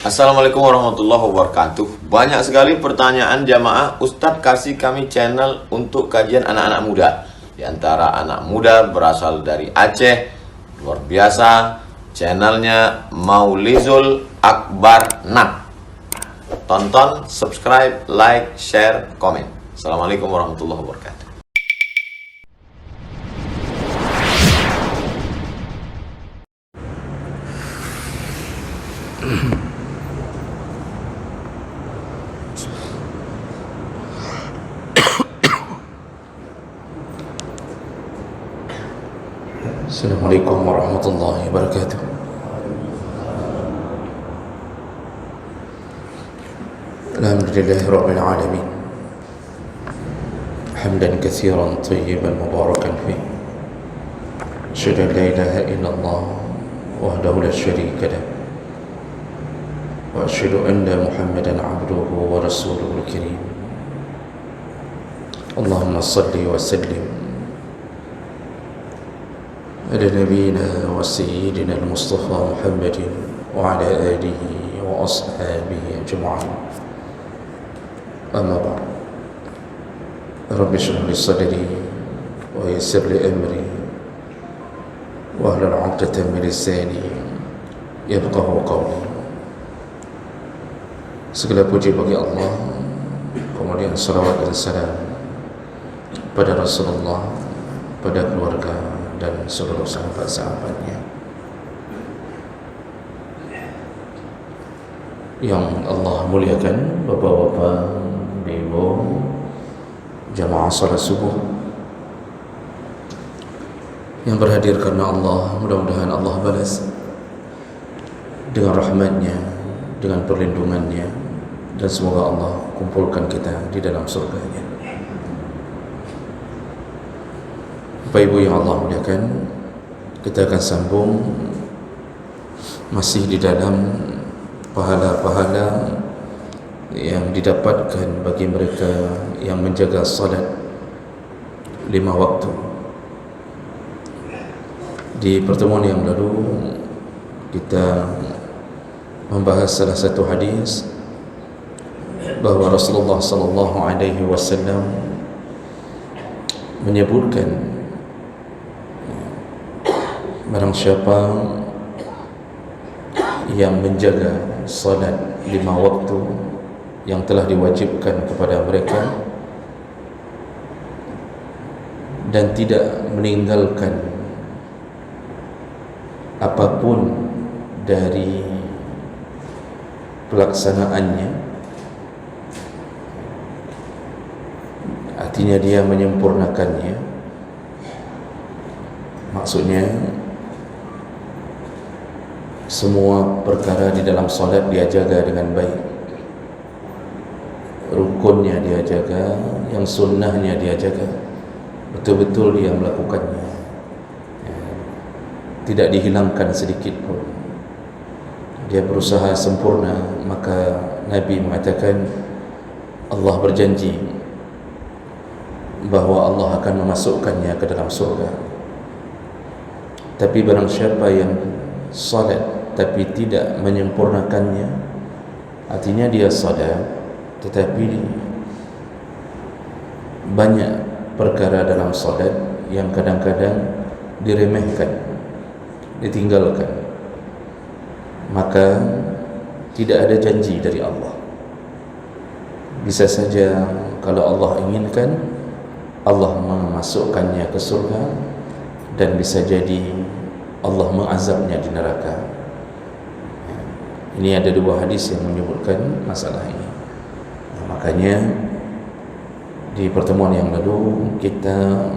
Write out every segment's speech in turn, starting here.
Assalamualaikum warahmatullahi wabarakatuh. Banyak sekali pertanyaan jamaah, Ustadz kasih kami channel untuk kajian anak-anak muda. Di antara anak muda berasal dari Aceh, luar biasa, channelnya Maulizul Akbar Nak. Tonton, subscribe, like, share, komen. Assalamualaikum warahmatullahi wabarakatuh. Assalamualaikum warahmatullahi wabarakatuh. Alhamdulillahi rabbil alamin. Hamdan katsiran tayyiban mubarakan fihi. Asyhadu an la ilaha illallah wahdahu la syarika lah. Wa asyhadu anna Muhammadan abduhu wa rasuluhul karim. Allahumma salli wa sallim على نبينا وسيدنا المصطفى محمد وعلى آله وأصحابه أجمعين. أما بعد، رب اشرح لي صدري ويسر لي أمري واحلل عقدة من لساني يفقهوا قولي. Segala puji bagi Allah, kemudian salawat dan salam pada Rasulullah, pada keluarga dan seluruh sahabat-sahabatnya yang Allah muliakan. Bapak-bapak, ibu, jamaah salat subuh yang berhadir karena Allah, mudah-mudahan Allah balas dengan rahmatnya, dengan perlindungannya, dan semoga Allah kumpulkan kita di dalam surganya. Bapak Ibu yang Allah muliakan, kita akan sambung masih di dalam pahala-pahala yang didapatkan bagi mereka yang menjaga salat 5 waktu. Di pertemuan yang lalu kita membahas salah satu hadis bahawa Rasulullah sallallahu alaihi wasallam menyebutkan barang siapa yang menjaga salat 5 waktu yang telah diwajibkan kepada mereka dan tidak meninggalkan apapun dari pelaksanaannya, artinya dia menyempurnakannya, maksudnya semua perkara di dalam solat dia jaga dengan baik, rukunnya dia jaga, yang sunnahnya dia jaga, betul-betul dia melakukannya, tidak dihilangkan sedikit pun, dia berusaha sempurna. Maka Nabi mengatakan Allah berjanji bahawa Allah akan memasukkannya ke dalam surga. Tapi barang siapa yang salat tapi tidak menyempurnakannya, artinya dia salat tetapi banyak perkara dalam salat yang kadang-kadang diremehkan, ditinggalkan, maka tidak ada janji dari Allah. Bisa saja kalau Allah inginkan, Allah memasukkannya ke surga, dan bisa jadi Allah mengazabnya di neraka. Ini ada 2 hadis yang menyebutkan masalah ini. Makanya di pertemuan yang lalu kita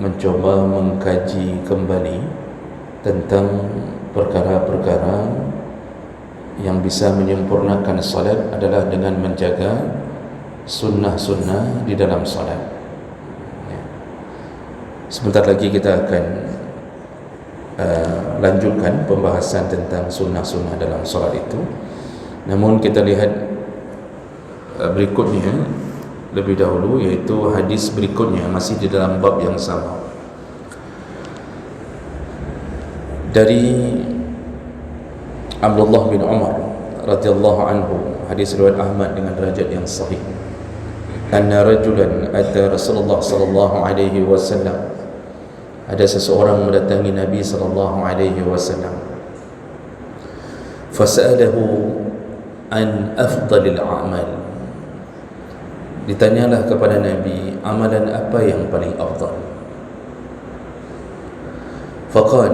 mencoba mengkaji kembali tentang perkara-perkara yang bisa menyempurnakan salat adalah dengan menjaga sunnah-sunnah di dalam salat. Sebentar lagi kita akan lanjutkan pembahasan tentang sunnah-sunnah dalam solat itu. Namun kita lihat berikutnya lebih dahulu, yaitu hadis berikutnya masih di dalam bab yang sama, dari Abdullah bin Umar radhiyallahu anhu, hadis riwayat Ahmad dengan derajat yang sahih, anna rajulan ata Rasulullah sallallahu alaihi wasallam, ada seseorang mendatangi Nabi sallallahu alaihi wasallam, fas'alahu an afdalil a'mal, ditanyalah kepada Nabi amalan apa yang paling afdal. Faqal,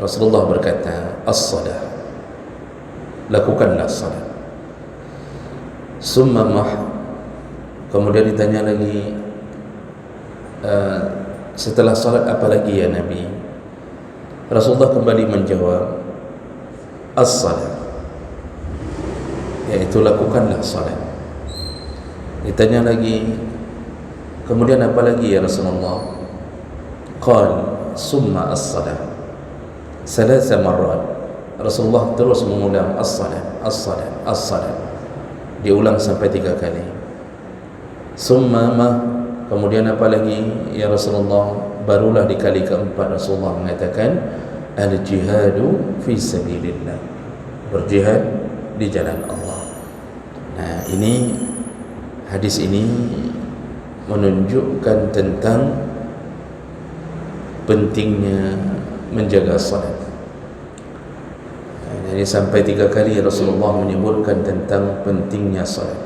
Rasulullah berkata, as-salah, lakukanlah salat. Summa mah, kemudian ditanya lagi, setelah salat apa lagi ya Nabi? Rasulullah kembali menjawab, as-salat, yaitu lakukanlah salat. Ditanya lagi, kemudian apa lagi ya Rasulullah? Qal summa as-salat salasa marrat. Rasulullah terus mengulang as-salat, as-salat, as-salat, diulang sampai 3 kali. Summa ma, kemudian apa lagi ya Rasulullah? Barulah di kali keempat Rasulullah mengatakan al-jihadu fi sabilillah, berjihad di jalan Allah. Nah, ini hadis ini menunjukkan tentang pentingnya menjaga salat. Jadi sampai 3 kali Rasulullah menyebutkan tentang pentingnya salat.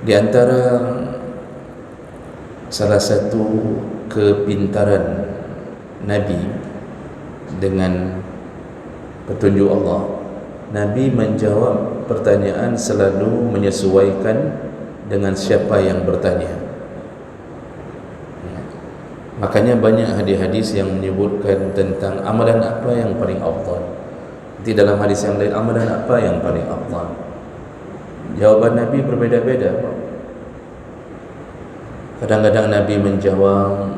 Di antara salah satu kepintaran Nabi dengan petunjuk Allah, Nabi menjawab pertanyaan selalu menyesuaikan dengan siapa yang bertanya. Makanya banyak hadis-hadis yang menyebutkan tentang amalan apa yang paling afdal. Di dalam hadis yang lain, amalan apa yang paling afdal? Jawaban Nabi berbeza-beza. Kadang-kadang Nabi menjawab,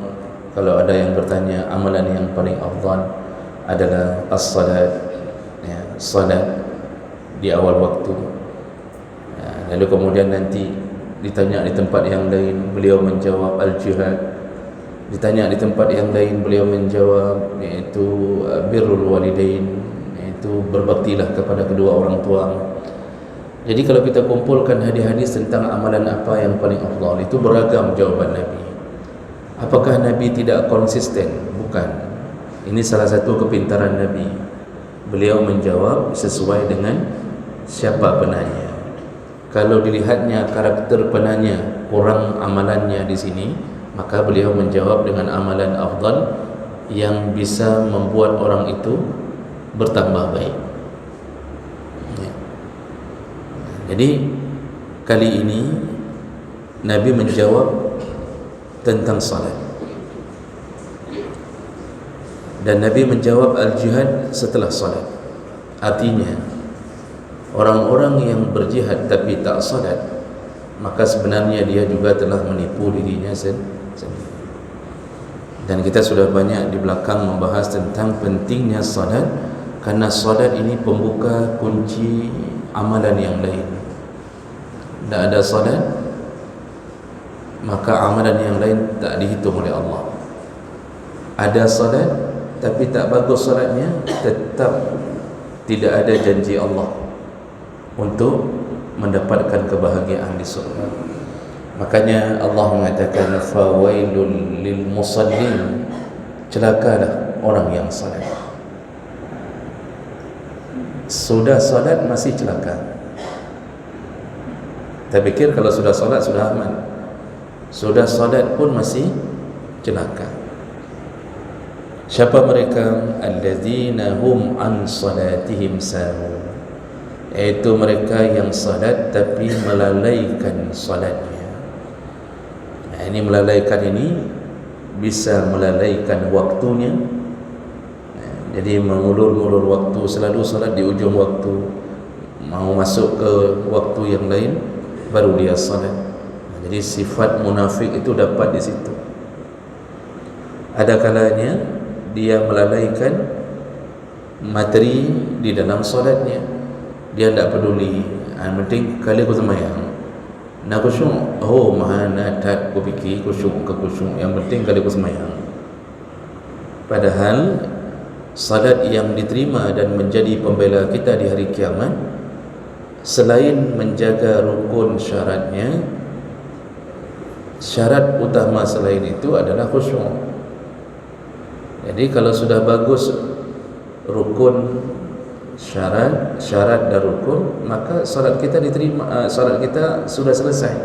kalau ada yang bertanya, amalan yang paling afdal adalah as-salat, ya, salat di awal waktu. Ya, lalu kemudian nanti ditanya di tempat yang lain, beliau menjawab al-jihad. Ditanya di tempat yang lain, beliau menjawab yaitu birrul walidain, yaitu berbaktilah kepada kedua orang tua. Jadi kalau kita kumpulkan hadis-hadis tentang amalan apa yang paling afdal, itu beragam jawaban Nabi. Apakah Nabi tidak konsisten? Bukan. Ini salah satu kepintaran Nabi. Beliau menjawab sesuai dengan siapa penanya. Kalau dilihatnya karakter penanya kurang amalannya di sini, maka beliau menjawab dengan amalan afdal yang bisa membuat orang itu bertambah baik. Ya. Jadi kali ini Nabi menjawab tentang salat, dan Nabi menjawab al-jihad setelah salat. Artinya orang-orang yang berjihad tapi tak salat, maka sebenarnya dia juga telah menipu dirinya sendiri. Dan kita sudah banyak di belakang membahas tentang pentingnya salat, karena salat ini pembuka kunci amalan yang lain. Tak ada salat, maka amalan yang lain tak dihitung oleh Allah. Ada salat tapi tak bagus salatnya, tetap tidak ada janji Allah untuk mendapatkan kebahagiaan di surga. Makanya Allah mengatakan fawailul lil musallin, celakalah orang yang salat. Sudah salat masih celaka. Saya fikir kalau sudah salat sudah aman. Sudah salat pun masih celaka. Siapa mereka? Alladzina hum an salatihim sahun, yaitu mereka yang salat tapi melalaikan salatnya. Ini melalaikan ini bisa melalaikan waktunya. Jadi mengulur-ngulur waktu, selalu salat di ujung waktu, mau masuk ke waktu yang lain baru dia salat. Jadi sifat munafik itu dapat di situ. Ada kalanya dia melalaikan materi di dalam salatnya. Dia tidak peduli, yang penting kali aku sembahyang. Nak khusyuk, oh mana tak aku fikir khusyuk ke khusyuk, yang penting kali aku sembahyang. Padahal salat yang diterima dan menjadi pembela kita di hari kiamat selain menjaga rukun syaratnya, syarat utama selain itu adalah khusyuk. Jadi kalau sudah bagus rukun, syarat dan rukun, maka solat kita diterima, solat kita sudah selesai.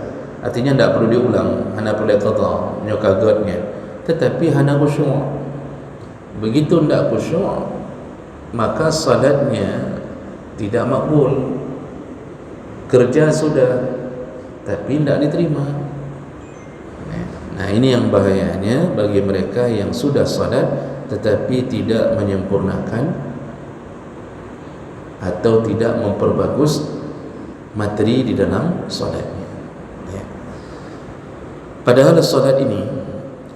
Artinya tidak perlu diulang, hanya boleh qada, nyokagotnya. Tetapi hanya khusyuk. Begitu tidak khusyuk, maka solatnya tidak makbul. Kerja sudah, tapi tidak diterima. Nah, ini yang bahayanya bagi mereka yang sudah salat tetapi tidak menyempurnakan atau tidak memperbagus materi di dalam salatnya. Ya. Padahal salat ini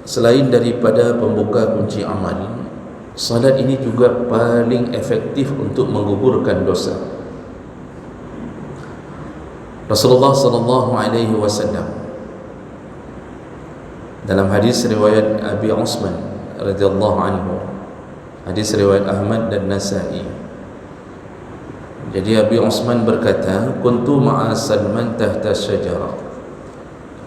selain daripada pembuka kunci amal, salat ini juga paling efektif untuk menggugurkan dosa. Rasulullah sallallahu alaihi wasallam dalam hadis riwayat Abi Usman radhiyallahu anhu, hadis riwayat Ahmad dan Nasa'i. Jadi Abi Usman berkata, kuntu ma'a Salman tahta syajarah.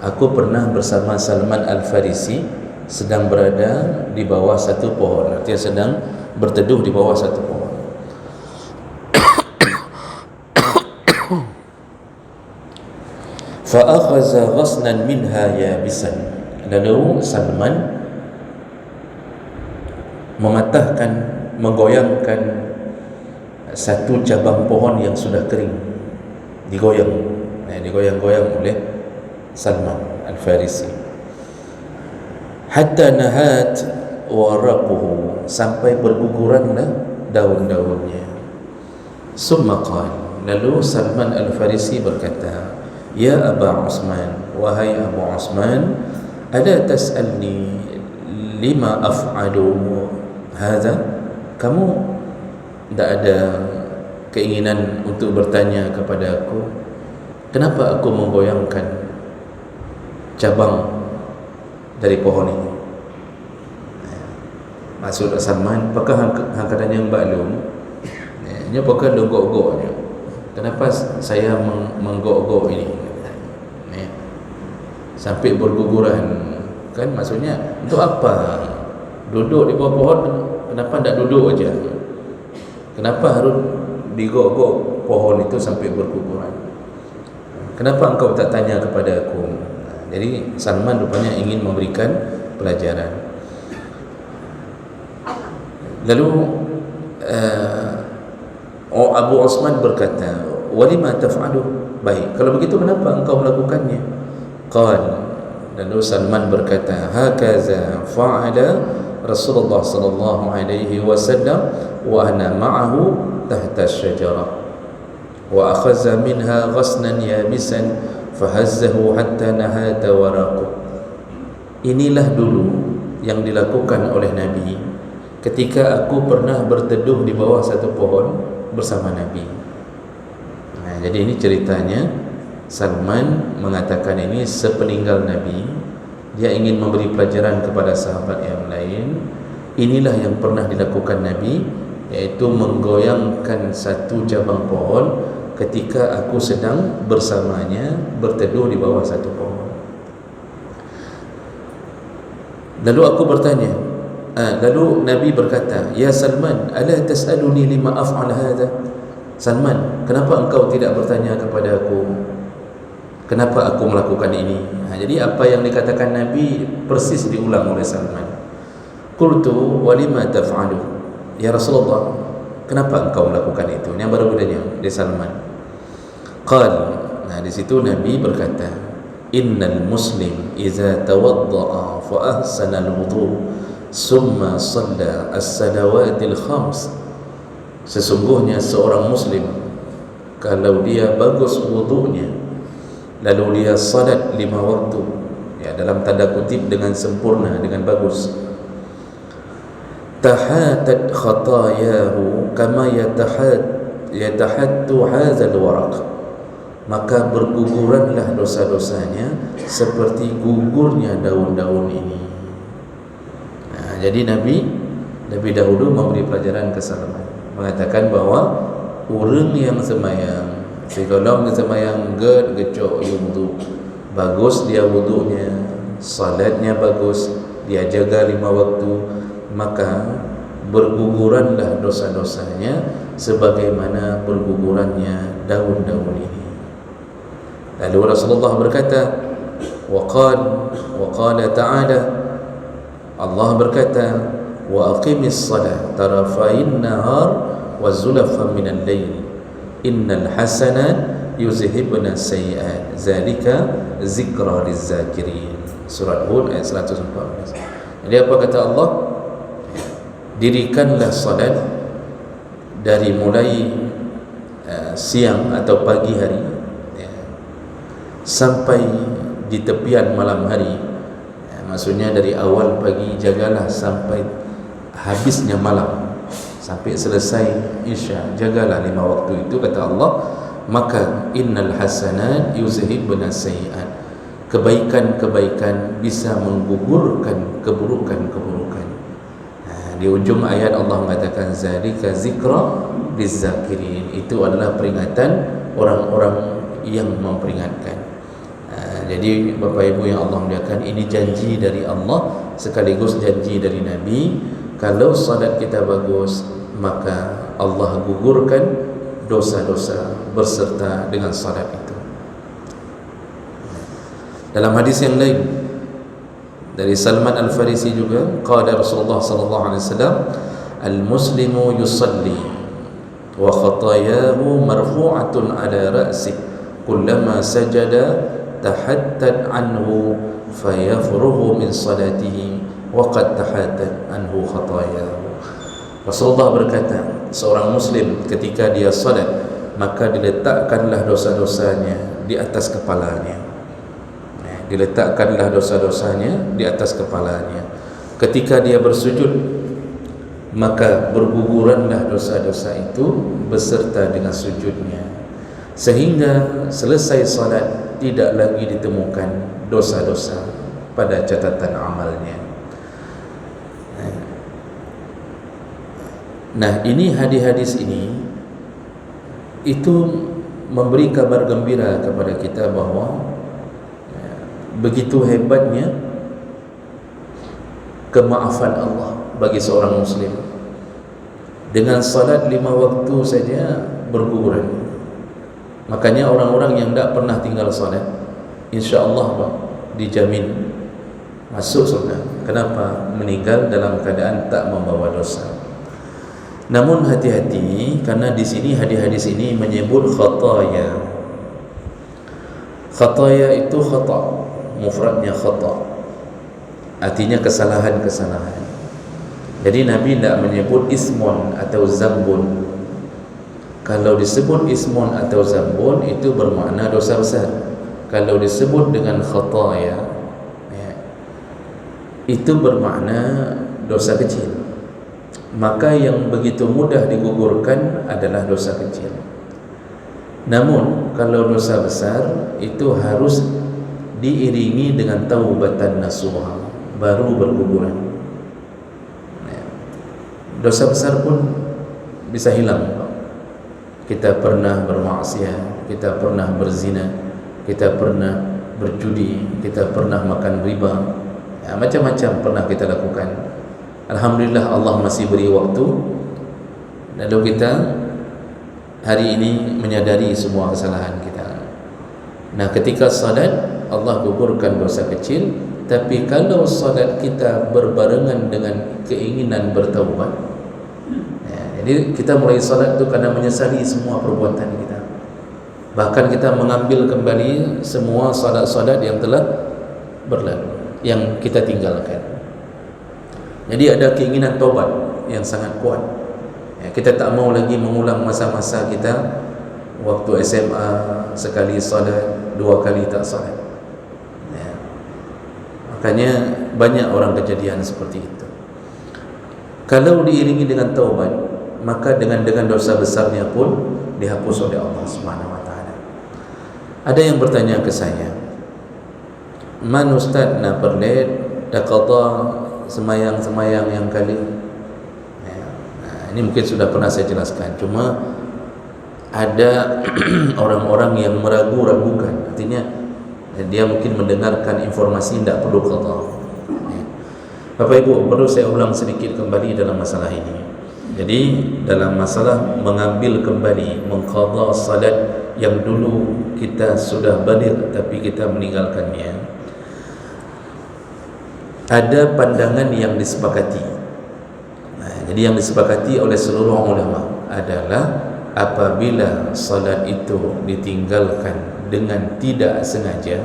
Aku pernah bersama Salman Al-Farisi sedang berada di bawah satu pohon. Artinya sedang berteduh di bawah satu pohon. Fa akhadha ghasnan minha yabisan. Lalu Salman mematahkan, menggoyangkan satu cabang pohon yang sudah kering, digoyang, digoyang-goyang oleh Salman Al-Farisi. Hatta nahat waraquhu, sampai berguguranlah daun-daunnya. Summa qala, lalu Salman Al-Farisi berkata, ya Aba Usman, wahai Abu Usman, ada tas'alni lima af'alu hadha? Kamu tidak ada keinginan untuk bertanya kepada aku, kenapa aku menggoyangkan cabang dari pohon ini? Maksud Salman, apakah hangkatan yang baklum? Ini apakah longgok-goknya? Kenapa saya menggok-gok ini? Sampai berguguran, kan maksudnya untuk apa duduk di bawah pohon? Kenapa tidak duduk aja? Kenapa harus digok-gok pohon itu sampai berguguran? Kenapa engkau tak tanya kepada aku? Jadi Salman rupanya ingin memberikan pelajaran. Lalu Abu Usman berkata, walima taf'alu? Baik, kalau begitu kenapa engkau melakukannya? Qal, lalu Salman berkata, hakaza fa'ala Rasulullah sallallahu alaihi wasallam wa ana ma'ahu tahta syajarah wa akhadha minha ghasnan yabisan fahazzahu hatta nahata waraqu. Inilah dulu yang dilakukan oleh Nabi ketika aku pernah berteduh di bawah satu pohon bersama Nabi. Nah, jadi ini ceritanya. Salman mengatakan ini sepeninggal Nabi. Dia ingin memberi pelajaran kepada sahabat yang lain. Inilah yang pernah dilakukan Nabi, yaitu menggoyangkan satu cabang pohon ketika aku sedang bersamanya berteduh di bawah satu pohon. Lalu aku bertanya, lalu Nabi berkata, ya Salman, ala tas'aluni lima af'al hadha? Salman, kenapa engkau tidak bertanya kepada aku, kenapa aku melakukan ini? Jadi apa yang dikatakan Nabi persis diulang oleh Salman. Qultu walima taf'alu? Ya Rasulullah, kenapa engkau melakukan itu? Yang baru bedanya di Salman. Qal, nah di situ Nabi berkata, innal muslim idza tawadda'a fa ahsana al-wudu summa shalla as-salawatil khams. Sesungguhnya seorang muslim kalau dia bagus wudunya, lalu dia salat 5 waktu, ya, dalam tanda kutip dengan sempurna, dengan bagus, tahatat khatayahu kama yatahattu hadzal waraq, maka berguguranlah dosa-dosanya seperti gugurnya daun-daun ini. Nah, jadi Nabi dahulu memberi pelajaran ke Salman, mengatakan bahwa orang yang semayang, Psikolog semayang ged gecok wudu, bagus dia wudunya, salatnya bagus, dia jaga 5 waktu, maka berguguranlah dosa-dosanya sebagaimana bergugurannya daun-daun ini. Lalu Rasulullah berkata, waqala ta'ala, Allah berkata, wa aqimis salat tarafain nahar wa zulafan minal layl innal hasanat yuzhibna sayyi'at zalika zikra lizakirin. Surat Hud ayat 114. Jadi apa kata Allah? Dirikanlah salat dari mulai siang atau pagi hari sampai di tepian malam hari. Maksudnya dari awal pagi jagalah sampai habisnya malam, sampai selesai isya, jagalah 5 waktu itu, kata Allah. Maka innal hasanat yuzhibna sayyi'at, kebaikan-kebaikan bisa menggugurkan keburukan-keburukan. Di ujung ayat Allah mengatakan zalika zikra lizakirin, itu adalah peringatan orang-orang yang memperingatkan. Jadi Bapak Ibu yang Allah muliakan, ini janji dari Allah sekaligus janji dari Nabi. Kalau salat kita bagus, maka Allah gugurkan dosa-dosa berserta dengan salat itu. Dalam hadis yang lain dari Salman Al-Farisi juga, qala Rasulullah sallallahu alaihi wasallam, al-muslimu yusalli wa khatayahu marfu'atun ala ra'si kullama sajada tahattat anhu fayafruhu min salatihi wa qad tahattat anhu khatayahu. Rasulullah berkata, seorang muslim ketika dia salat, maka diletakkanlah dosa-dosanya di atas kepalanya. Diletakkanlah dosa-dosanya di atas kepalanya. Ketika dia bersujud, maka berguguranlah dosa-dosa itu beserta dengan sujudnya, sehingga selesai salat tidak lagi ditemukan dosa-dosa pada catatan amalnya. Nah, ini hadis-hadis ini itu memberi kabar gembira kepada kita bahwa begitu hebatnya kemaafan Allah bagi seorang muslim. Dengan salat 5 waktu saja berguguran. Makanya orang-orang yang tidak pernah tinggal salat, insya-Allah dijamin masuk surga. Kenapa? Meninggal dalam keadaan tak membawa dosa. Namun hati-hati, karena di sini hadis-hadis ini menyebut khataya. Khataya itu khata, mufradnya khata, artinya kesalahan-kesalahan. Jadi Nabi tidak menyebut ismun atau zambun. Kalau disebut ismun atau zambun itu bermakna dosa besar. Kalau disebut dengan khataya, itu bermakna dosa kecil. Maka yang begitu mudah digugurkan adalah dosa kecil. Namun kalau dosa besar itu harus diiringi dengan taubatan nasuha, baru berguguran. Dosa besar pun bisa hilang. Kita pernah bermaksiat, kita pernah berzina, kita pernah berjudi, kita pernah makan riba, macam-macam pernah kita lakukan. Alhamdulillah Allah masih beri waktu, lalu kita hari ini menyadari semua kesalahan kita. Nah, ketika salat Allah gugurkan dosa kecil. Tapi kalau salat kita berbarengan dengan keinginan bertaubat, jadi kita mulai salat itu karena menyesali semua perbuatan kita. Bahkan kita mengambil kembali semua salat-salat yang telah berlalu, yang kita tinggalkan. Jadi ada keinginan taubat yang sangat kuat. Kita tak mau lagi mengulang masa-masa kita waktu SMA, sekali salat, 2 kali tak salat. Makanya banyak orang kejadian seperti itu. Kalau diiringi dengan taubat, maka dengan dosa besarnya pun dihapus oleh Allah Subhanahu wa taala. Ada yang bertanya ke saya, "Man ustaz na perlet dah qada semayang yang kali?" Ini mungkin sudah pernah saya jelaskan. Cuma ada orang-orang yang meragu-ragukan, artinya dia mungkin mendengarkan informasi tidak perlu qada. Bapak Ibu, perlu saya ulang sedikit kembali dalam masalah ini. Jadi dalam masalah mengambil kembali, mengqada salat yang dulu kita sudah baligh tapi kita meninggalkannya, ada pandangan yang disepakati. Jadi yang disepakati oleh seluruh ulama adalah apabila salat itu ditinggalkan dengan tidak sengaja,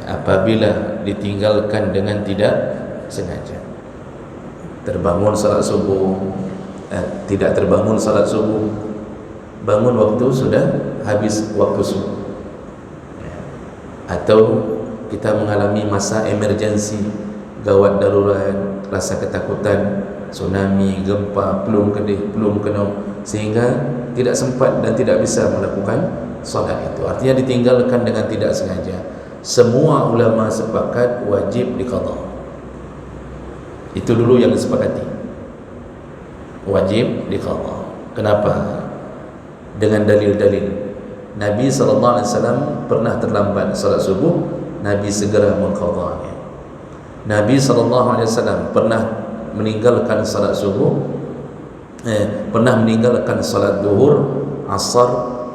apabila ditinggalkan dengan tidak sengaja, terbangun salat subuh, tidak terbangun salat subuh, bangun waktu sudah habis waktu subuh, atau kita mengalami masa emergensi, gawat darurat, rasa ketakutan, tsunami, gempa, pelum kedih, pelum kenau, sehingga tidak sempat dan tidak bisa melakukan solat itu, artinya ditinggalkan dengan tidak sengaja. Semua ulama sepakat wajib diqadha. Itu dulu yang disepakati, wajib diqadha. Kenapa? Dengan dalil-dalil. Nabi SAW pernah terlambat salat subuh, Nabi segera mengqadhanya. Nabi SAW pernah meninggalkan salat subuh, pernah meninggalkan salat zuhur, asar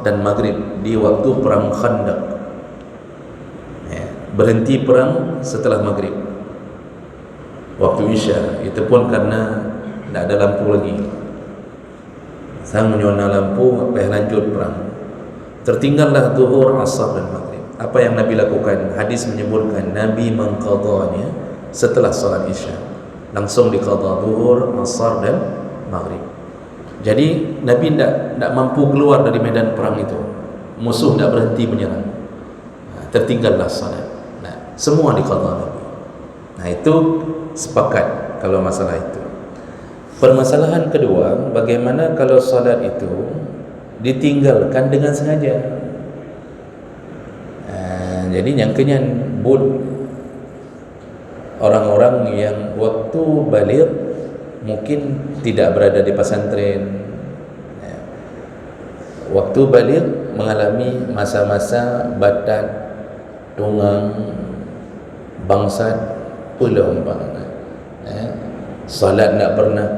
dan maghrib di waktu perang Khandaq. Berhenti perang setelah maghrib, waktu isya, itu pun karena tidak ada lampu lagi. Sang menyona lampu, lanjut perang. Tertinggallah zuhur, asar dan maghrib. Apa yang Nabi lakukan? Hadis menyebutkan Nabi mengqadhanya setelah salat isya, langsung diqadha zuhur, asar dan maghrib. Jadi Nabi tidak mampu keluar dari medan perang itu, musuh tidak berhenti menyerang, tertinggallah salat. Semua diqadha Nabi. Nah, itu sepakat kalau masalah itu. Permasalahan kedua, bagaimana kalau salat itu ditinggalkan dengan sengaja? Jadi yang kenyan bud orang-orang yang waktu baligh mungkin tidak berada di pesantren, waktu baligh mengalami masa-masa batat, tunggang, bangsat, pula umpamanya, salat tak pernah,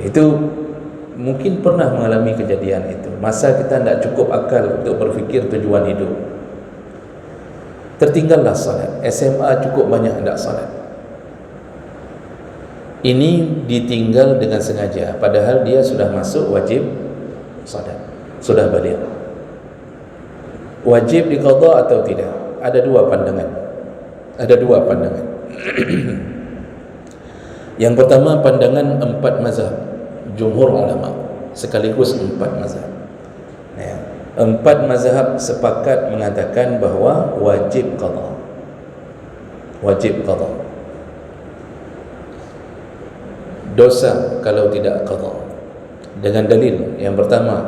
itu mungkin pernah mengalami kejadian itu. Masa kita tidak cukup akal untuk berfikir tujuan hidup, tertinggallah salat. SMA cukup banyak tidak salat. Ini ditinggal dengan sengaja, padahal dia sudah masuk wajib salat, sudah baligh. Wajib diqadha atau tidak? Ada dua pandangan. Yang pertama, pandangan 4 mazhab jumhur ulama, sekaligus 4 mazhab. 4 mazhab sepakat mengatakan bahawa wajib qadha. Wajib qadha. Dosa kalau tidak qadha. Dengan dalil yang pertama,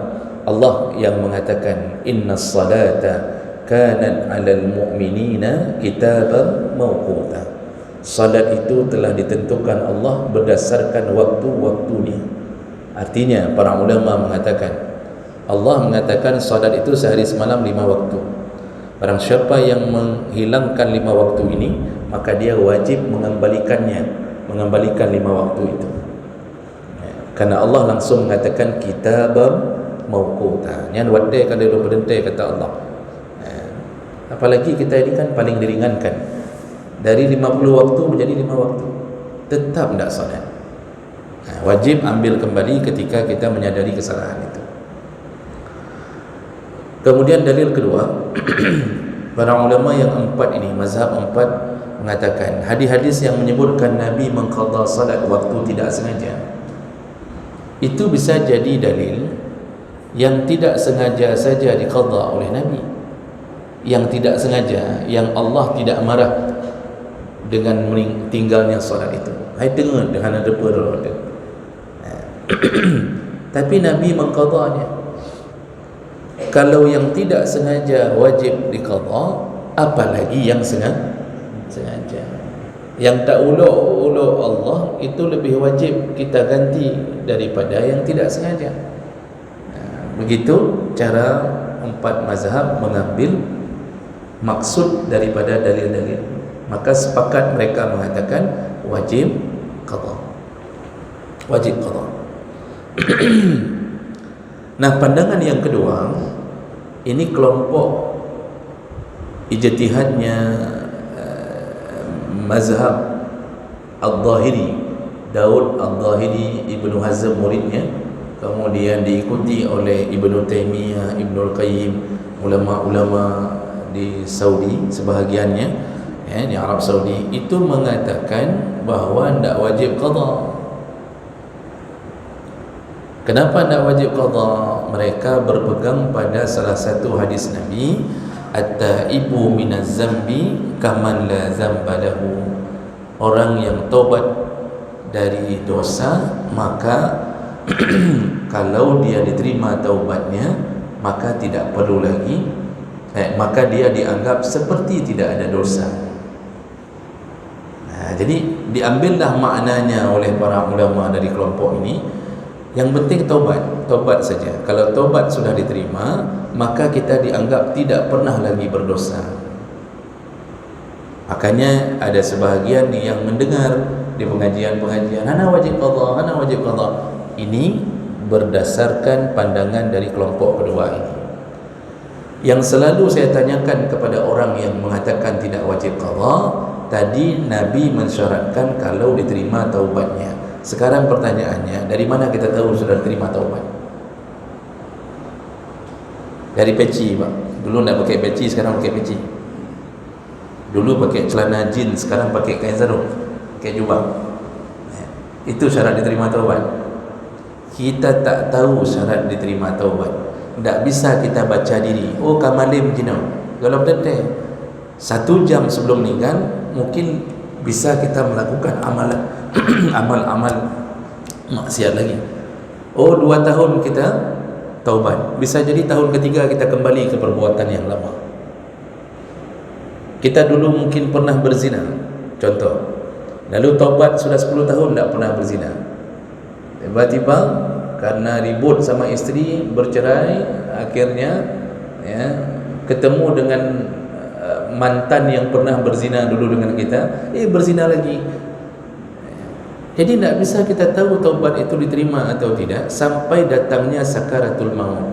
Allah yang mengatakan innas salata kanat 'alal mu'minina kitaban mawquta. Salat itu telah ditentukan Allah berdasarkan waktu-waktunya. Artinya para ulama mengatakan, Allah mengatakan salat itu sehari semalam 5 waktu. Barang siapa yang menghilangkan 5 waktu ini, maka dia wajib mengembalikan 5 waktu itu. Karena Allah langsung mengatakan kitabam mawquta. Yang wadai kalau dia berhenti kata Allah. Apalagi kita ini kan paling diringankan, dari 50 waktu menjadi 5 waktu, tetap tidak salat. Wajib ambil kembali ketika kita menyadari kesalahan itu. Kemudian dalil kedua, para ulama yang 4 ini, mazhab 4, mengatakan hadis-hadis yang menyebutkan Nabi mengqadha salat waktu tidak sengaja, itu bisa jadi dalil yang tidak sengaja saja diqadha oleh Nabi, yang tidak sengaja, yang Allah tidak marah dengan tinggalnya solat itu. Hai dengar dengan ada perut. Tapi Nabi mengqadhanya. Kalau yang tidak sengaja wajib diqadha, apalagi yang sengaja. Yang tak uluk-uluk Allah itu lebih wajib kita ganti daripada yang tidak sengaja. Begitu cara empat mazhab mengambil maksud daripada dalil-dalil. Maka sepakat mereka mengatakan wajib qada. Wajib qada. Nah, pandangan yang kedua, ini kelompok ijtihadnya mazhab Al-Zahiri, Daud Al-Zahiri, Ibnu Hazm muridnya, kemudian diikuti oleh Ibnu Taimiyah, Ibnu Al-Qayyim, ulama-ulama di Saudi sebahagiannya, di Arab Saudi, itu mengatakan bahawa tidak wajib qada. Kenapa tidak wajib qada? Mereka berpegang pada salah satu hadis Nabi, at-taibu minaz zambi kaman la zamba lahu. Orang yang taubat dari dosa, maka kalau dia diterima taubatnya, maka tidak perlu lagi, maka dia dianggap seperti tidak ada dosa. Jadi diambillah maknanya oleh para ulama dari kelompok ini. Yang penting taubat saja. Kalau taubat sudah diterima, maka kita dianggap tidak pernah lagi berdosa. Makanya ada sebahagian yang mendengar di pengajian-pengajian, ana wajib qada, ana wajib qada. Ini berdasarkan pandangan dari kelompok kedua ini. Yang selalu saya tanyakan kepada orang yang mengatakan tidak wajib qada, tadi Nabi mensyaratkan kalau diterima taubatnya. Sekarang pertanyaannya, dari mana kita tahu sudah diterima taubat? Dari peci, Pak. Dulu tidak pakai peci, sekarang pakai peci. Dulu pakai celana jeans, sekarang pakai kain sarung, pakai jubah. Itu syarat diterima taubat. Kita tak tahu syarat diterima taubat. Tak bisa kita baca diri, oh kamalim jina. Kalau betul 1 jam sebelum meninggal, mungkin bisa kita melakukan amalan amal-amal maksiat lagi. Oh 2 tahun kita taubat, bisa jadi tahun ketiga kita kembali ke perbuatan yang lama. Kita dulu mungkin pernah berzina, contoh, lalu taubat sudah 10 tahun tak pernah berzina. Tiba-tiba karena ribut sama isteri, bercerai, akhirnya ketemu dengan mantan yang pernah berzina dulu dengan kita, berzina lagi. Jadi tidak bisa kita tahu taubat itu diterima atau tidak sampai datangnya sakaratul maut.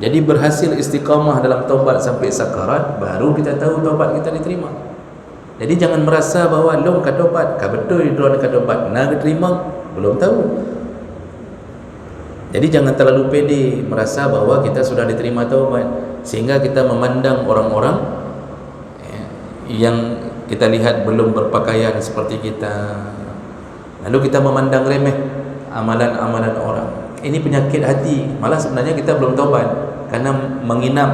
Jadi berhasil istiqamah dalam taubat sampai sakarat, baru kita tahu taubat kita diterima. Jadi jangan merasa bahawa long ka taubat, ka betul drone ka taubat, nak diterima, belum tahu. Jadi jangan terlalu pede merasa bahawa kita sudah diterima taubat, sehingga kita memandang orang-orang yang kita lihat belum berpakaian seperti kita, lalu kita memandang remeh amalan-amalan orang. Ini penyakit hati. Malah sebenarnya kita belum taubat karena menginap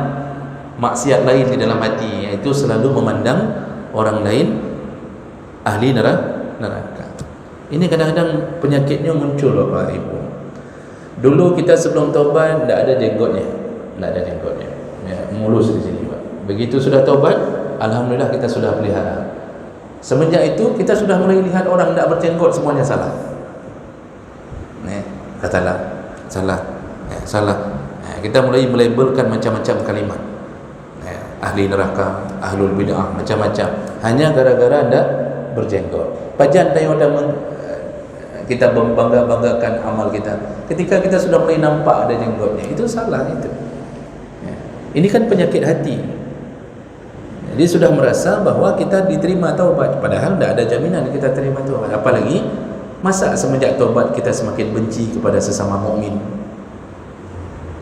maksiat lain di dalam hati, iaitu selalu memandang orang lain ahli neraka. Ini kadang-kadang penyakitnya muncul, Bapak Ibu. Dulu kita sebelum taubat tidak ada jenggotnya, mulus di sini, Pak. Begitu sudah taubat, alhamdulillah kita sudah pelihara. Semenjak itu kita sudah mulai lihat orang tidak berjenggot semuanya salah. Katalah salah. Kita mulai melabelkan macam-macam kalimat. Ahli neraka, ahlul bid'ah, macam-macam. Hanya gara-gara tidak berjenggot. Pajan tayang kita membangga-banggakan amal kita. Ketika kita sudah mulai nampak ada jenggotnya, itu salah itu. Ini kan penyakit hati. Jadi sudah merasa bahawa kita diterima taubat, padahal tidak ada jaminan kita terima taubat. Apalagi masa semenjak taubat kita semakin benci kepada sesama mukmin.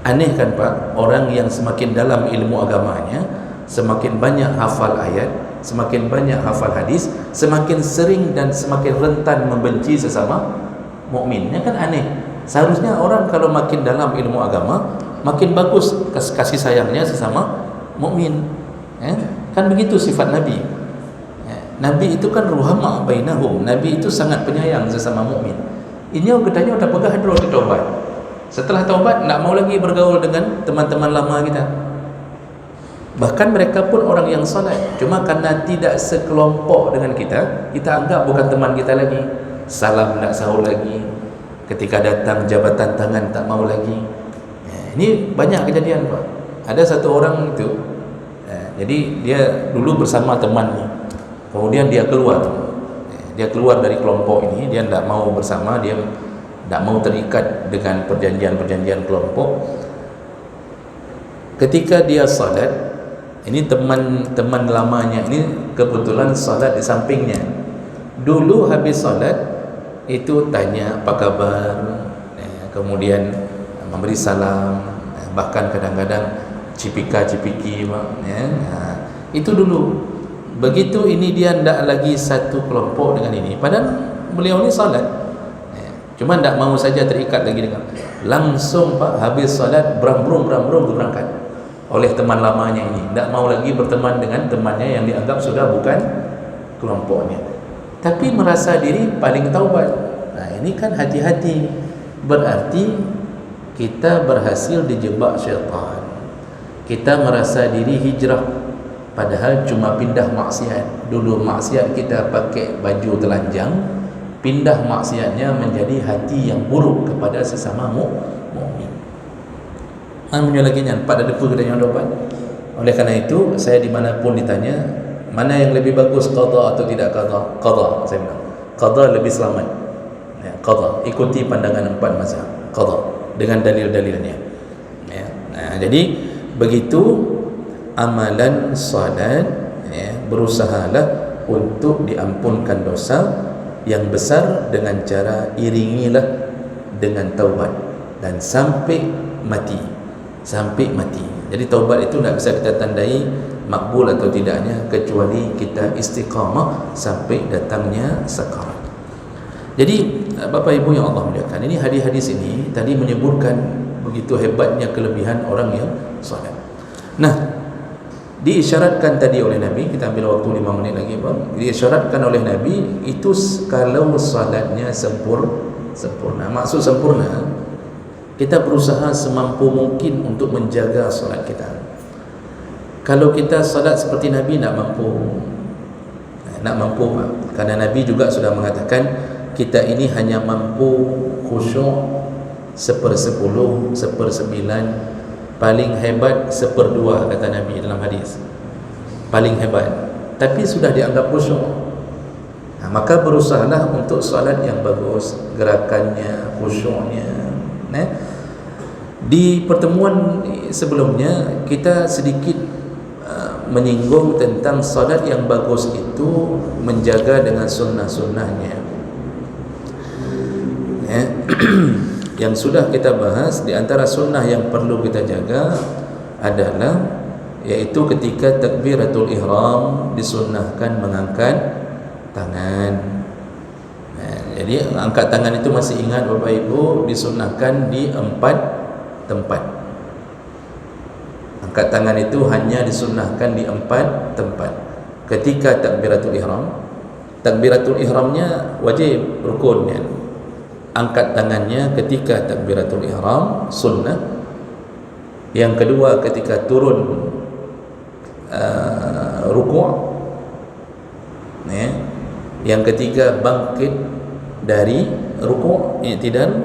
Aneh kan, Pak? Orang yang semakin dalam ilmu agamanya, semakin banyak hafal ayat, semakin banyak hafal hadis, semakin sering dan semakin rentan membenci sesama mukmin. Ini kan aneh. Seharusnya orang kalau makin dalam ilmu agama, makin bagus kasih sayangnya sesama mukmin. Kan begitu sifat Nabi. Nabi itu kan ruhama bainahum. Nabi itu sangat penyayang sesama mukmin. Ini katanya udah pegah dulu di taubat. Setelah taubat tak mau lagi bergaul dengan teman-teman lama kita. Bahkan mereka pun orang yang solat, cuma karena tidak sekelompok dengan kita, kita anggap bukan teman kita lagi. Salam tak sahur lagi, ketika datang jabatan tangan tak mau lagi. Ini banyak kejadian Pak. Ada satu orang itu, jadi dia dulu bersama temannya, kemudian dia keluar. Dia keluar dari kelompok ini, dia tidak mau bersama, dia tidak mau terikat dengan perjanjian-perjanjian kelompok. Ketika dia salat, ini teman-teman lamanya ini kebetulan salat di sampingnya. Dulu habis salat itu tanya apa kabar, kemudian memberi salam, bahkan kadang-kadang cipika-cipiki, itu dulu. Begitu ini dia tidak lagi satu kelompok dengan ini, padahal beliau ni salat, cuma tidak mau saja terikat lagi dengan, langsung Pak habis salat beram-berum berangkat oleh teman lamanya ini, tidak mau lagi berteman dengan temannya yang dianggap sudah bukan kelompoknya, tapi merasa diri paling taubat. Nah ini kan hati-hati, berarti kita berhasil dijebak syaitan. Kita merasa diri hijrah, padahal cuma pindah maksiat. Dulu maksiat kita pakai baju telanjang, pindah maksiatnya menjadi hati yang buruk kepada sesama mukmin. Mana lagi nyan, pada depu kita yang dapat. Oleh karena itu, saya dimanapun ditanya, mana yang lebih bagus, qada atau tidak qada? Qada, saya bilang. Qada lebih selamat. Ya, qada, ikuti pandangan 4 mazhab. Qada dengan dalil-dalilnya. Ya. Nah, jadi begitu amalan salat, berusahalah untuk diampunkan dosa yang besar dengan cara iringilah dengan taubat dan sampai mati. Jadi taubat itu tidak bisa kita tandai makbul atau tidaknya kecuali kita istiqamah sampai datangnya sakarat. Jadi Bapak Ibu yang Allah muliakan, ini hadis-hadis ini tadi menyebutkan begitu hebatnya kelebihan orang yang salat. Nah, diisyaratkan tadi oleh Nabi, kita ambil waktu 5 menit lagi Pak. Diisyaratkan oleh Nabi itu kalau salatnya sempurna. Maksud sempurna, kita berusaha semampu mungkin untuk menjaga salat kita. Kalau kita salat seperti Nabi nak mampu Pak. Karena Nabi juga sudah mengatakan kita ini hanya mampu khusyuk 1/10, 1/9, paling hebat 1/2 kata Nabi dalam hadis, paling hebat, tapi sudah dianggap khusyuk. Maka berusahalah untuk solat yang bagus, gerakannya, khusyuknya. Di pertemuan sebelumnya kita sedikit menyinggung tentang solat yang bagus itu menjaga dengan sunnah-sunnahnya. Yang sudah kita bahas, di antara sunnah yang perlu kita jaga adalah yaitu ketika takbiratul ihram disunnahkan mengangkat tangan. Jadi angkat tangan itu masih ingat Bapak Ibu, disunnahkan di 4 tempat. Angkat tangan itu hanya disunnahkan di 4 tempat. Ketika takbiratul ihramnya wajib rukunnya. Angkat tangannya ketika takbiratul ihram sunnah. Yang kedua ketika turun rukuk, yang ketiga bangkit dari rukuk, i'tidal.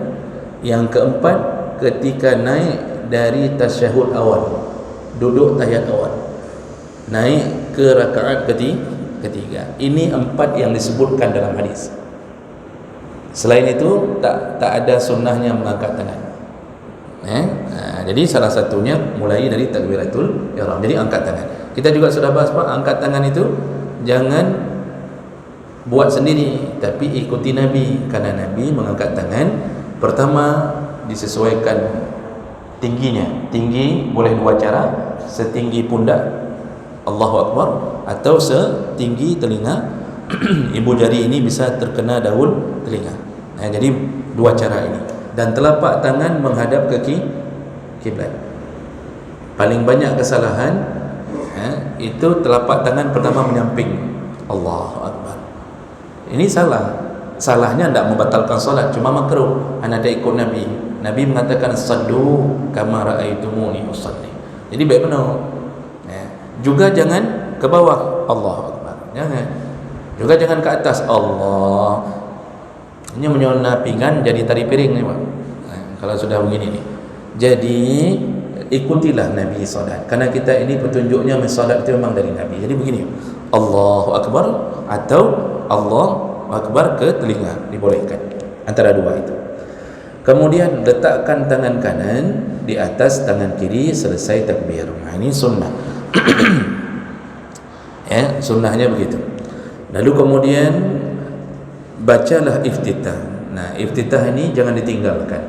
Yang keempat ketika naik dari tasyahud awal, duduk tahiyat awal, naik ke rakaat ketiga. Ini 4 yang disebutkan dalam hadis. Selain itu tak ada sunnahnya mengangkat tangan. Jadi salah satunya mulai dari takbiratul ihram. Jadi angkat tangan. Kita juga sudah bahas Pak, angkat tangan itu jangan buat sendiri, tapi ikuti Nabi. Karena Nabi mengangkat tangan, pertama disesuaikan tingginya. Tinggi boleh 2 cara, setinggi pundak Allahu Akbar, atau setinggi telinga. Ibu jari ini bisa terkena daun telinga. Jadi 2 cara ini. Dan telapak tangan menghadap ke kiblat. Paling banyak kesalahan itu telapak tangan pertama menyamping. Allahu Akbar. Ini salah. Salahnya tidak membatalkan solat, cuma makruh. Anda tak ikut Nabi. Nabi mengatakan sallu kama raaitumuni usalli. Jadi baik benar. Juga jangan ke bawah, Allahu Akbar. Jangan. Juga jangan ke atas, Allah. Ini menyona pinggan jadi tari piring ni, Pak. Kalau sudah begini ni. Jadi ikutilah Nabi solat, karena kita ini petunjuknya solat itu memang dari Nabi. Jadi begini, Allahu Akbar atau Allahu Akbar ke telinga, dibolehkan antara dua itu. Kemudian letakkan tangan kanan di atas tangan kiri selesai takbir. Nah, ini sunnah. Ya, sunnahnya begitu. Lalu kemudian bacalah iftitah. Nah, iftitah ini jangan ditinggalkan.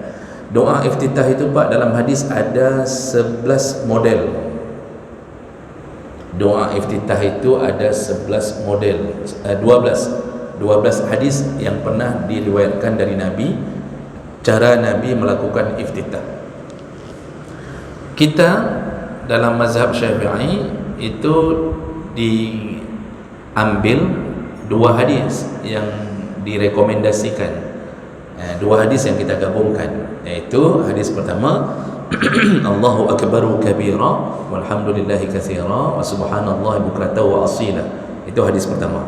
Doa iftitah itu, Pak, dalam hadis ada 11 model. Doa iftitah itu ada 11 model, 12 hadis yang pernah diriwayatkan dari Nabi, cara Nabi melakukan iftitah. Kita dalam mazhab Syafi'i itu diambil dua hadis yang direkomendasikan. Dua hadis yang kita gabungkan, yaitu hadis pertama Allahu akbaru kabira walhamdulillahi katsira wa subhanallahi bukratan wa asila. Itu hadis pertama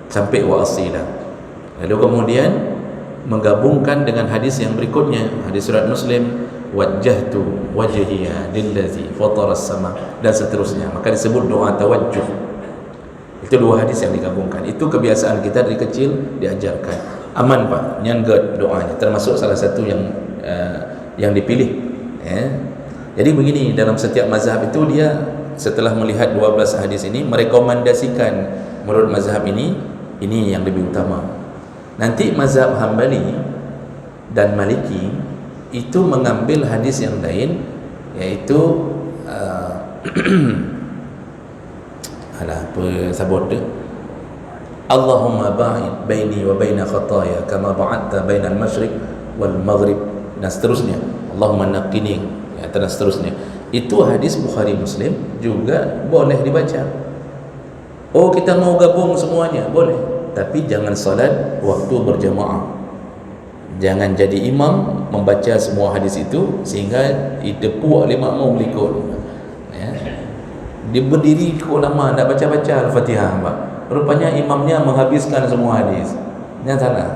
sampai wa asila. Lalu kemudian menggabungkan dengan hadis yang berikutnya, hadis surat Muslim, wajjahtu wajhiya lillazi fataras sama, dan seterusnya. Maka disebut doa tawajjuh. Itu dua hadis yang digabungkan. Itu kebiasaan kita dari kecil diajarkan. Aman, Pak, nyanggat doanya, termasuk salah satu yang dipilih. Jadi begini, dalam setiap mazhab itu dia setelah melihat 12 hadis ini merekomendasikan menurut mazhab ini yang lebih utama. Nanti mazhab Hambali dan Maliki itu mengambil hadis yang lain, yaitu apa sabot dia, Allahumma ba'id baini wa baina khataaya kama ba'adta bainal masyriq wal maghrib, dan seterusnya. Allahumma naqqini, ya, dan seterusnya. Itu hadis Bukhari Muslim juga boleh dibaca. Oh, kita mau gabung semuanya, boleh. Tapi jangan salat waktu berjamaah. Jangan jadi imam membaca semua hadis itu sehingga idepu oleh makmum ikut. Ya. Dia berdiri ulama nak baca-baca Al-Fatihah, Pak. Rupanya imamnya menghabiskan semua hadis. Ini salah.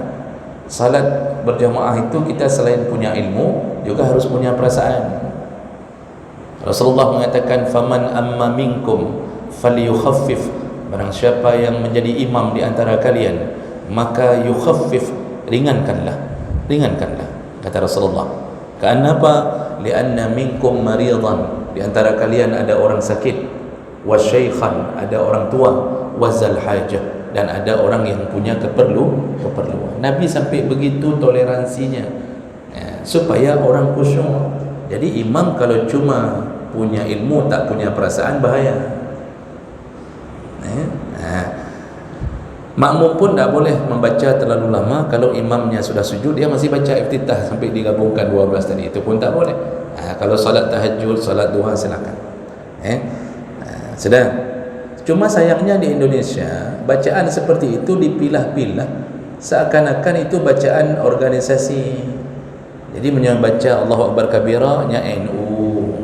Salat berjamaah itu kita selain punya ilmu juga harus punya perasaan. Rasulullah mengatakan, faman amma minkum falyukhaffif. Barang siapa yang menjadi imam di antara kalian, maka yukhaffif, ringankanlah, kata Rasulullah. Kenapa? Lianna minkum maridan, di antara kalian ada orang sakit, wasyaikhan, ada orang tua, wazal hajah, dan ada orang yang punya keperluan. Nabi sampai begitu toleransinya, ya, supaya orang khusyuk. Jadi imam kalau cuma punya ilmu tak punya perasaan, bahaya. Makmum pun tak boleh membaca terlalu lama. Kalau imamnya sudah sujud, dia masih baca iftitah sampai digabungkan 12 tadi, itu pun tak boleh. Kalau salat tahajud, salat duha, silakan. Sedang cuma sayangnya di Indonesia bacaan seperti itu dipilah-pilah, seakan-akan itu bacaan organisasi. Jadi membaca Allahu Akbar kabira nya NU,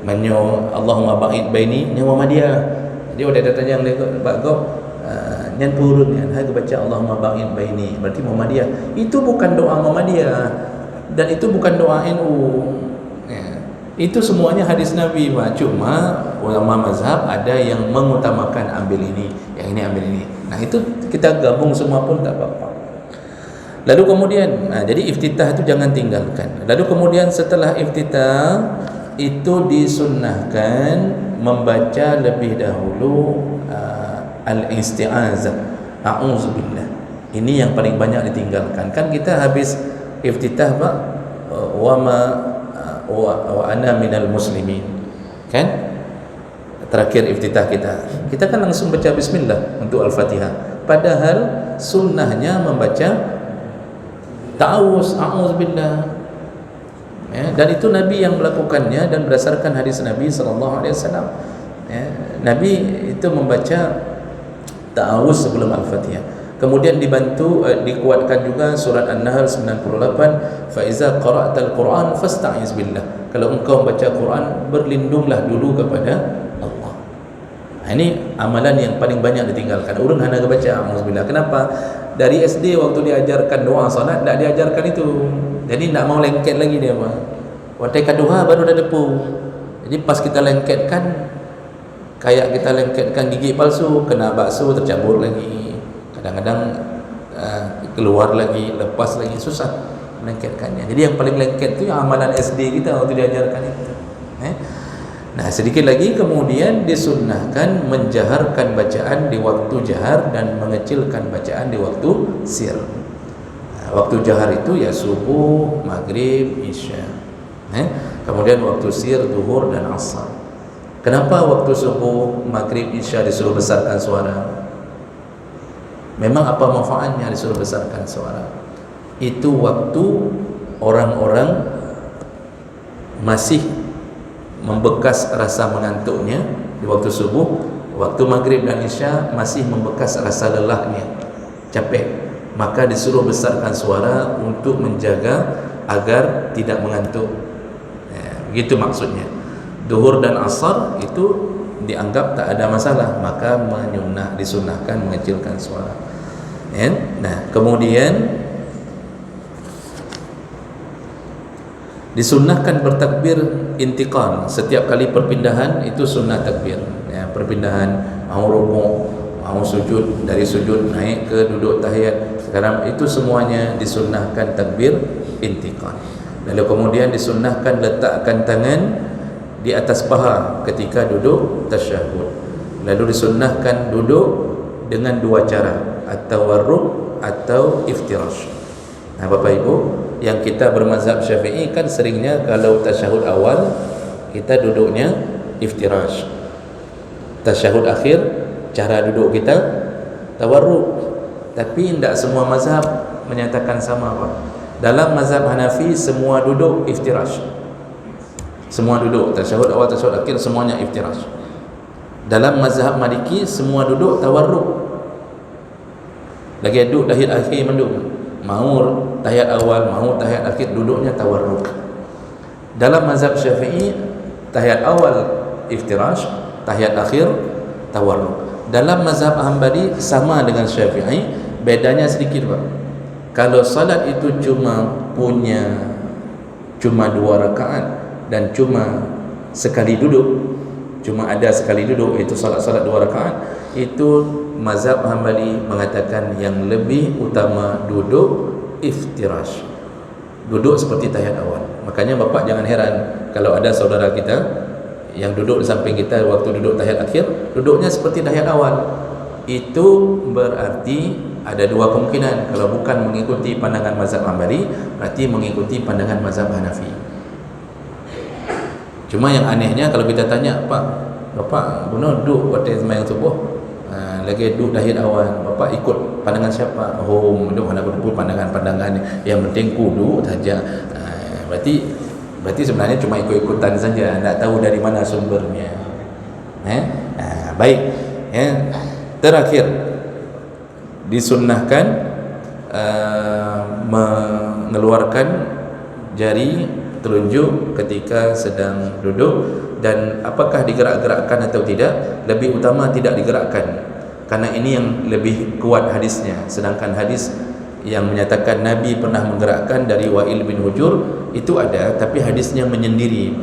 menyo Allahumma ba'id baini nya Muhammadiyah. Dia ada tanya yang Pak Gop, nyan purun kan, hai baca Allahumma ba'id baini, berarti Muhammadiyah. Itu bukan doa Muhammadiyah dan itu bukan doa NU. Itu semuanya hadis Nabi, Pak. Cuma ulama mazhab ada yang mengutamakan ambil ini, yang ini ambil ini. Nah, itu kita gabung semua pun tak apa-apa. Lalu kemudian, jadi iftitah itu jangan tinggalkan. Lalu kemudian setelah iftitah itu disunnahkan membaca lebih dahulu al-isti'azah, a'udzubillah. Ini yang paling banyak ditinggalkan. Kan kita habis iftitah, Pak, wa ana minal muslimin, kan? Terakhir iftitah kita kan langsung baca bismillah untuk Al-Fatihah. Padahal sunnahnya membaca ta'awuz, a'udzubillah. Ya, dan itu Nabi yang melakukannya dan berdasarkan hadis Nabi sallallahu alaihi wasallam. Ya, Nabi itu membaca ta'awuz sebelum Al-Fatihah. Kemudian dibantu dikuatkan juga surat An-Nahl 98, fa iza qara'tal Qur'an fasta'iz billah. Kalau engkau baca Quran, berlindunglah dulu kepada Allah. Ini amalan yang paling banyak ditinggalkan. Urang hana baca auzubillah. Kenapa? Dari SD waktu diajarkan doa salat tak diajarkan itu. Jadi tak mau lengket lagi dia apa. Waktu doa baru dah depu. Jadi pas kita lengketkan, kayak kita lengketkan gigi palsu, kena bakso tercabur lagi. Kadang-kadang keluar lagi, lepas lagi, susah melengketkannya. Jadi yang paling lengket itu yang amalan SD kita waktu diajarkan itu. Nah, sedikit lagi kemudian disunnahkan menjaharkan bacaan di waktu jahar dan mengecilkan bacaan di waktu sir. Waktu jahar itu ya subuh, maghrib, isya. Kemudian waktu sir, zuhur dan asar. Kenapa waktu subuh, maghrib, isya disuruh besarkan suara? Memang apa manfaatnya disuruh besarkan suara? Itu waktu orang-orang masih membekas rasa mengantuknya di waktu subuh, waktu maghrib dan isya masih membekas rasa lelahnya, capek. Maka disuruh besarkan suara untuk menjaga agar tidak mengantuk. Begitu maksudnya. Zuhur dan asar itu dianggap tak ada masalah, maka disunnahkan mengecilkan suara. Nah, kemudian disunnahkan bertakbir intiqal setiap kali perpindahan, itu sunnah takbir. Perpindahan mau rukuk, mau sujud, dari sujud naik ke duduk tahiyat, sekarang itu semuanya disunnahkan takbir intiqal. Lalu kemudian disunnahkan letakkan tangan di atas paha ketika duduk tasyahud. Lalu disunnahkan duduk dengan dua cara, at-tawarruk atau iftirash. Nah, Bapak Ibu, yang kita bermazhab Syafi'i kan seringnya kalau tasyahud awal kita duduknya iftirash. Tasyahud akhir cara duduk kita tawarruk. Tapi tidak semua mazhab menyatakan sama, Pak. Dalam mazhab Hanafi semua duduk iftirash. Semua duduk tasyahud awal, tasyahud akhir semuanya iftirash. Dalam mazhab Maliki semua duduk tawarruk. Lagi duduk tahiyat akhir menduk. Mau tahiyat awal, mau tahiyat akhir, duduknya tawarruk. Dalam mazhab Syafi'i tahiyat awal iftirash, tahiyat akhir tawarruk. Dalam mazhab Hanbali sama dengan Syafi'i, bedanya sedikit, Pak. Kalau salat itu cuma dua rakaat dan cuma sekali duduk, cuma ada sekali duduk, itu salat-salat dua rakaat, itu mazhab Hanbali mengatakan yang lebih utama duduk iftirash, duduk seperti tahiyat awal. Makanya Bapak jangan heran kalau ada saudara kita yang duduk di samping kita waktu duduk tahiyat akhir, duduknya seperti tahiyat awal. Itu berarti ada dua kemungkinan. Kalau bukan mengikuti pandangan mazhab Hanbali, berarti mengikuti pandangan mazhab Hanafi. Cuma yang anehnya kalau kita tanya, Bapak guna duduk waktu sembahyang subuh, lagi duduk tahiyat awal, Bapak ikut pandangan siapa? Oh, duduk mana pun pandangan yang penting kudu saja. Berarti sebenarnya cuma ikut-ikutan saja, tidak tahu dari mana sumbernya. Baik. Terakhir disunnahkan mengeluarkan jari telunjuk ketika sedang duduk, dan apakah digerak-gerakkan atau tidak, lebih utama tidak digerakkan, karena ini yang lebih kuat hadisnya. Sedangkan hadis yang menyatakan Nabi pernah menggerakkan dari Wa'il bin Hujur itu ada, tapi hadisnya menyendiri,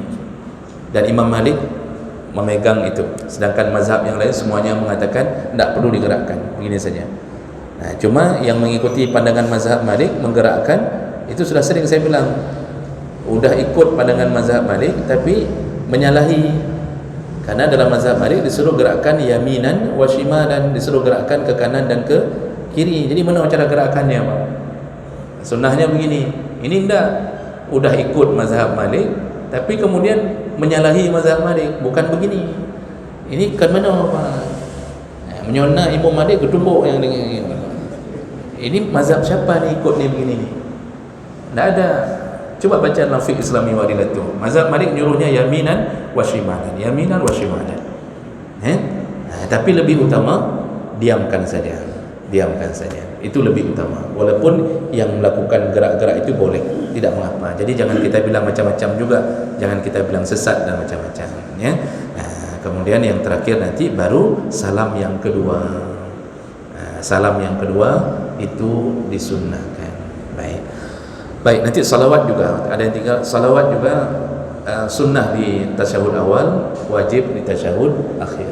dan Imam Malik memegang itu. Sedangkan mazhab yang lain semuanya mengatakan tidak perlu digerakkan, begini saja. Nah, cuma yang mengikuti pandangan mazhab Malik menggerakkan, itu sudah sering saya bilang, udah ikut pandangan mazhab Malik tapi menyalahi. Karena dalam mazhab Malik disuruh gerakkan yaminan wa shimalan, disuruh gerakkan ke kanan dan ke kiri. Jadi mana cara gerakannya, Pak? Sunnahnya begini. Ini tidak, udah ikut mazhab Malik tapi kemudian menyalahi mazhab Malik, bukan begini. Ini kan mana, Pak? Menyona Imam Malik ketumbuk yang dengan ini mazhab siapa ni ikut ni begini ni? Tak ada. Coba baca dalam fiqh Islami Wadilatu. Mazhab Malik nyuruhnya yaminan wa shimalan, yaminan wa shimalan. Tapi lebih utama diamkan saja. diamkan saja. Itu lebih utama. Walaupun yang melakukan gerak-gerak itu boleh, tidak mengapa. Jadi jangan kita bilang macam-macam juga, jangan kita bilang sesat dan macam-macam, ya. Nah, kemudian yang terakhir nanti baru salam yang kedua. Nah, salam yang kedua itu disunnahkan. Baik. Baik, nanti salawat juga. Ada yang tinggal salawat juga sunnah di tasyahud awal, wajib di tasyahud akhir.